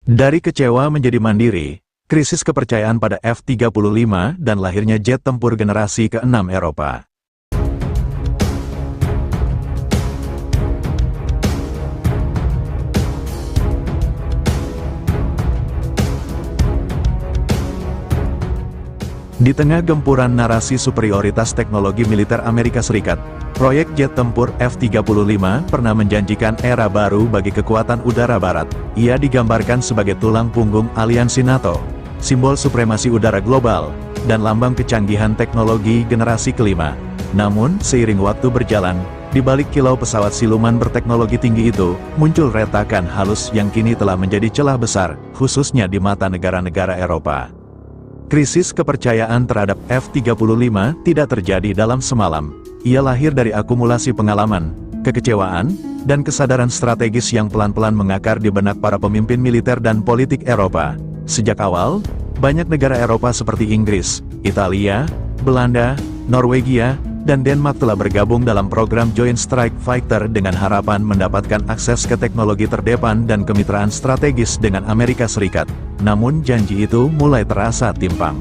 Dari kecewa menjadi mandiri, krisis kepercayaan pada F-35 dan lahirnya jet tempur generasi ke-6 Eropa. Di tengah gempuran narasi superioritas teknologi militer Amerika Serikat, proyek jet tempur F-35 pernah menjanjikan era baru bagi kekuatan udara barat. Ia digambarkan sebagai tulang punggung aliansi NATO, simbol supremasi udara global, dan lambang kecanggihan teknologi generasi kelima. Namun, seiring waktu berjalan, di balik kilau pesawat siluman berteknologi tinggi itu, muncul retakan halus yang kini telah menjadi celah besar, khususnya di mata negara-negara Eropa. Krisis kepercayaan terhadap F-35 tidak terjadi dalam semalam. Ia lahir dari akumulasi pengalaman, kekecewaan, dan kesadaran strategis yang pelan-pelan mengakar di benak para pemimpin militer dan politik Eropa. Sejak awal, banyak negara Eropa seperti Inggris, Italia, Belanda, Norwegia, dan Denmark telah bergabung dalam program Joint Strike Fighter dengan harapan mendapatkan akses ke teknologi terdepan dan kemitraan strategis dengan Amerika Serikat. Namun janji itu mulai terasa timpang.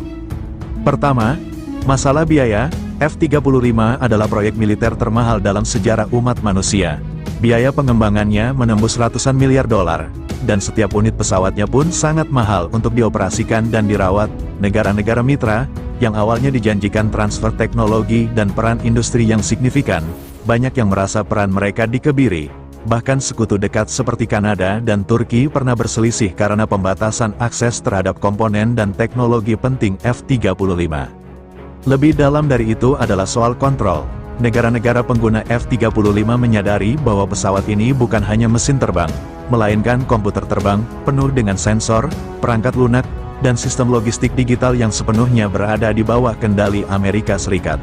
Pertama, masalah biaya. F-35 adalah proyek militer termahal dalam sejarah umat manusia. Biaya pengembangannya menembus ratusan miliar dolar, dan setiap unit pesawatnya pun sangat mahal untuk dioperasikan dan dirawat. Negara-negara mitra, yang awalnya dijanjikan transfer teknologi dan peran industri yang signifikan, banyak yang merasa peran mereka dikebiri. Bahkan sekutu dekat seperti Kanada dan Turki pernah berselisih karena pembatasan akses terhadap komponen dan teknologi penting F-35. Lebih dalam dari itu adalah soal kontrol. Negara-negara pengguna F-35 menyadari bahwa pesawat ini bukan hanya mesin terbang, melainkan komputer terbang, penuh dengan sensor, perangkat lunak, dan sistem logistik digital yang sepenuhnya berada di bawah kendali Amerika Serikat.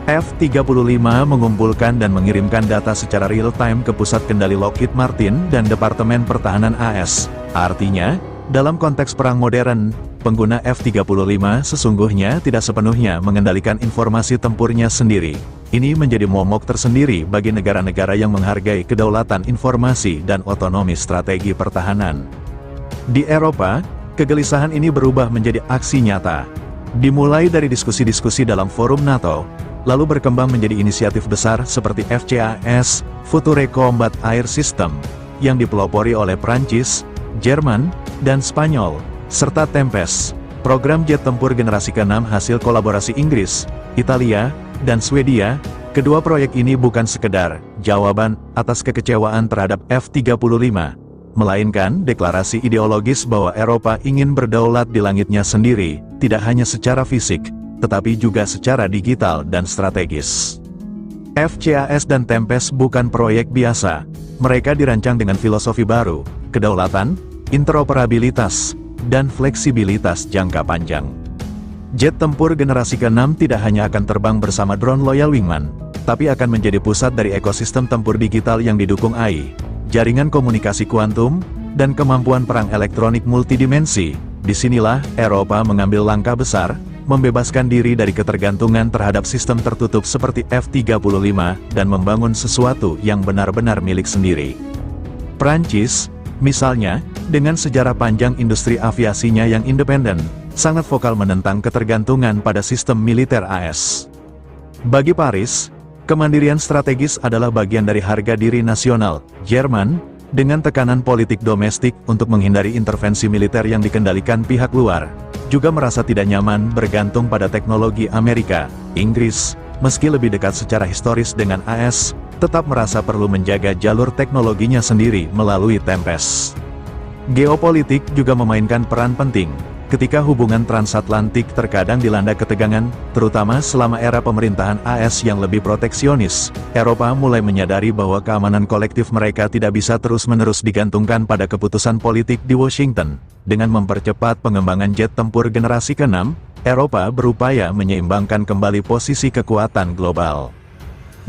F-35 mengumpulkan dan mengirimkan data secara real-time ke pusat kendali Lockheed Martin dan Departemen Pertahanan AS. Artinya, dalam konteks perang modern, pengguna F-35 sesungguhnya tidak sepenuhnya mengendalikan informasi tempurnya sendiri. Ini menjadi momok tersendiri bagi negara-negara yang menghargai kedaulatan informasi dan otonomi strategi pertahanan. Di Eropa, kegelisahan ini berubah menjadi aksi nyata. Dimulai dari diskusi-diskusi dalam forum NATO, lalu berkembang menjadi inisiatif besar seperti FCAS, Future Combat Air System, yang dipelopori oleh Prancis, Jerman, dan Spanyol, serta Tempest, program jet tempur generasi ke-6 hasil kolaborasi Inggris, Italia, dan Swedia. Kedua proyek ini bukan sekedar jawaban atas kekecewaan terhadap F-35, melainkan deklarasi ideologis bahwa Eropa ingin berdaulat di langitnya sendiri, tidak hanya secara fisik, tetapi juga secara digital dan strategis. FCAS dan Tempest bukan proyek biasa. Mereka dirancang dengan filosofi baru, kedaulatan, interoperabilitas, dan fleksibilitas jangka panjang. Jet tempur generasi ke-6 tidak hanya akan terbang bersama drone Loyal Wingman, tapi akan menjadi pusat dari ekosistem tempur digital yang didukung AI, jaringan komunikasi kuantum, dan kemampuan perang elektronik multidimensi. Disinilah Eropa mengambil langkah besar, membebaskan diri dari ketergantungan terhadap sistem tertutup seperti F-35 dan membangun sesuatu yang benar-benar milik sendiri. Prancis, misalnya, dengan sejarah panjang industri aviasinya yang independen, sangat vokal menentang ketergantungan pada sistem militer AS. Bagi Paris, kemandirian strategis adalah bagian dari harga diri nasional. Jerman, dengan tekanan politik domestik untuk menghindari intervensi militer yang dikendalikan pihak luar, juga merasa tidak nyaman bergantung pada teknologi Amerika. Inggris, meski lebih dekat secara historis dengan AS, tetap merasa perlu menjaga jalur teknologinya sendiri melalui Tempest. Geopolitik juga memainkan peran penting. Ketika hubungan transatlantik terkadang dilanda ketegangan, terutama selama era pemerintahan AS yang lebih proteksionis, Eropa mulai menyadari bahwa keamanan kolektif mereka tidak bisa terus-menerus digantungkan pada keputusan politik di Washington. Dengan mempercepat pengembangan jet tempur generasi ke-6, Eropa berupaya menyeimbangkan kembali posisi kekuatan global.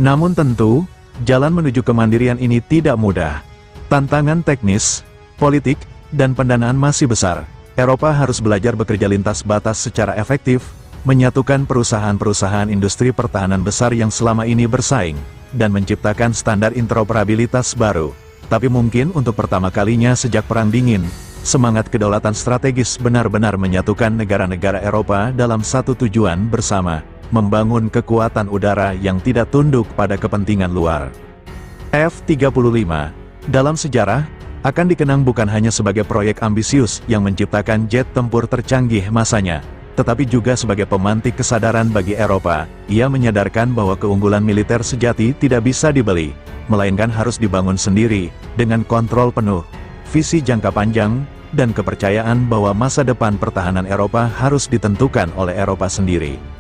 Namun tentu, jalan menuju kemandirian ini tidak mudah. Tantangan teknis, politik, dan pendanaan masih besar. Eropa harus belajar bekerja lintas batas secara efektif, menyatukan perusahaan-perusahaan industri pertahanan besar yang selama ini bersaing, dan menciptakan standar interoperabilitas baru. Tapi mungkin untuk pertama kalinya sejak Perang Dingin, Semangat kedaulatan strategis benar-benar menyatukan negara-negara Eropa dalam satu tujuan bersama, membangun kekuatan udara yang tidak tunduk pada kepentingan luar. F-35, dalam sejarah, akan dikenang bukan hanya sebagai proyek ambisius yang menciptakan jet tempur tercanggih masanya, tetapi juga sebagai pemantik kesadaran bagi Eropa. Ia menyadarkan bahwa keunggulan militer sejati tidak bisa dibeli, melainkan harus dibangun sendiri, dengan kontrol penuh, visi jangka panjang, dan kepercayaan bahwa masa depan pertahanan Eropa harus ditentukan oleh Eropa sendiri.